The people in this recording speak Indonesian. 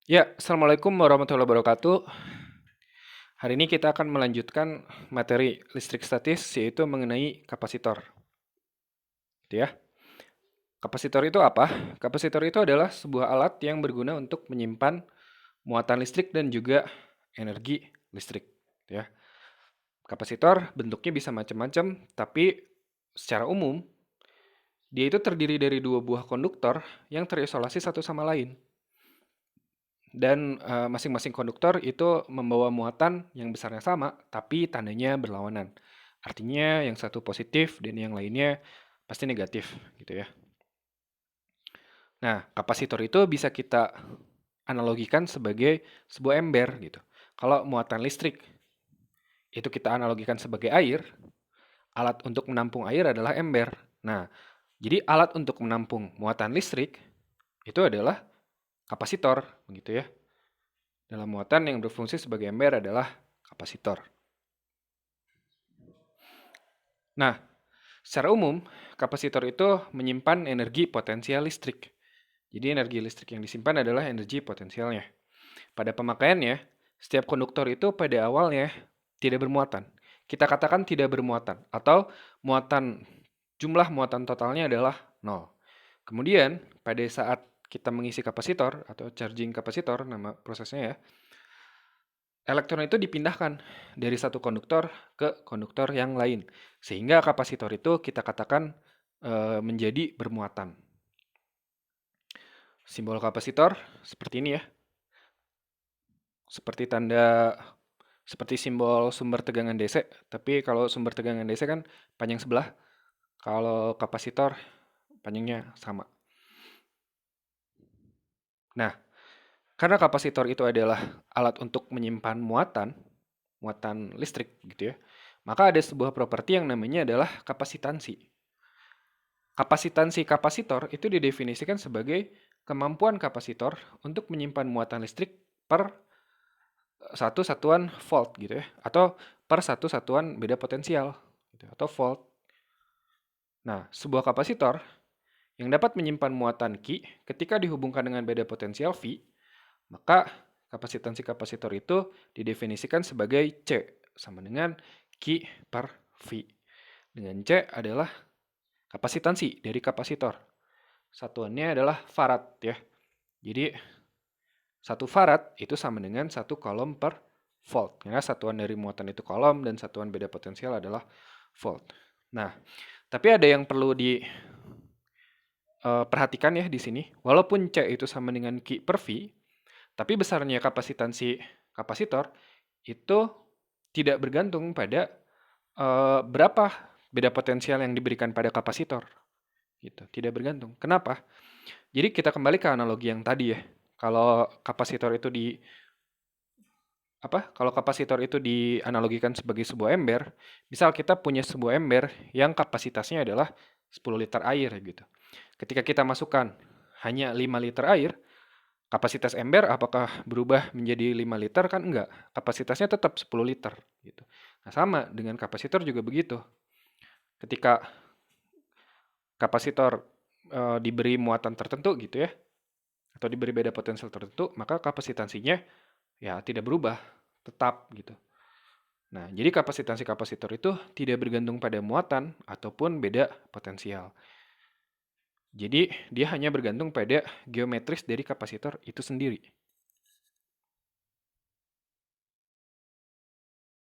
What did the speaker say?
Ya, Assalamualaikum warahmatullahi wabarakatuh. Hari ini kita akan melanjutkan materi listrik statis, yaitu mengenai kapasitor. Gitu ya. Kapasitor itu apa? Kapasitor itu adalah sebuah alat yang berguna untuk menyimpan muatan listrik dan juga energi listrik. Gitu ya. Kapasitor bentuknya bisa macam-macam, tapi secara umum dia itu terdiri dari dua buah konduktor yang terisolasi satu sama lain. Dan masing-masing konduktor itu membawa muatan yang besarnya sama, tapi tandanya berlawanan. Artinya yang satu positif dan yang lainnya pasti negatif, gitu ya. Nah, kapasitor itu bisa kita analogikan sebagai sebuah ember, gitu. Kalau muatan listrik itu kita analogikan sebagai air, alat untuk menampung air adalah ember. Nah, jadi alat untuk menampung muatan listrik itu adalah kapasitor, begitu ya. Dalam muatan yang berfungsi sebagai ember adalah kapasitor. Nah, secara umum, kapasitor itu menyimpan energi potensial listrik. Jadi energi listrik yang disimpan adalah energi potensialnya. Pada pemakaiannya, setiap konduktor itu pada awalnya tidak bermuatan. Kita katakan tidak bermuatan, atau muatan jumlah muatan totalnya adalah nol. Kemudian, pada saat kita mengisi kapasitor, atau charging kapasitor, nama prosesnya ya, elektron itu dipindahkan dari satu konduktor ke konduktor yang lain. Sehingga kapasitor itu kita katakan menjadi bermuatan. Simbol kapasitor seperti ini ya. Seperti simbol sumber tegangan DC. Tapi kalau sumber tegangan DC kan panjang sebelah. Kalau kapasitor panjangnya sama. Nah, karena kapasitor itu adalah alat untuk menyimpan muatan listrik gitu ya. Maka ada sebuah properti yang namanya adalah kapasitansi. Kapasitansi kapasitor itu didefinisikan sebagai kemampuan kapasitor untuk menyimpan muatan listrik per satu satuan volt gitu ya, atau per satu satuan beda potensial gitu, atau volt. Nah, sebuah kapasitor yang dapat menyimpan muatan Q ketika dihubungkan dengan beda potensial V, maka kapasitansi kapasitor itu didefinisikan sebagai C sama dengan Q per V. Dengan C adalah kapasitansi dari kapasitor. Satuannya adalah farad ya. Jadi 1 farad itu sama dengan 1 coulomb per volt. Karena satuan dari muatan itu coulomb dan satuan beda potensial adalah volt. Nah, tapi ada yang perlu diperhatikan ya di sini. Walaupun C itu sama dengan Q per V, tapi besarnya kapasitansi kapasitor itu tidak bergantung pada berapa beda potensial yang diberikan pada kapasitor. Gitu, tidak bergantung. Kenapa? Jadi kita kembali ke analogi yang tadi ya. Kalau kapasitor itu kalau kapasitor itu dianalogikan sebagai sebuah ember, misal kita punya sebuah ember yang kapasitasnya adalah 10 liter air gitu. Ketika kita masukkan hanya 5 liter air, kapasitas ember apakah berubah menjadi 5 liter? Kan enggak. Kapasitasnya tetap 10 liter gitu. Nah, sama dengan kapasitor juga begitu. Ketika kapasitor diberi muatan tertentu gitu ya, atau diberi beda potensial tertentu, maka kapasitansinya ya tidak berubah, tetap gitu. Nah, jadi kapasitansi kapasitor itu tidak bergantung pada muatan ataupun beda potensial. Jadi, dia hanya bergantung pada geometris dari kapasitor itu sendiri.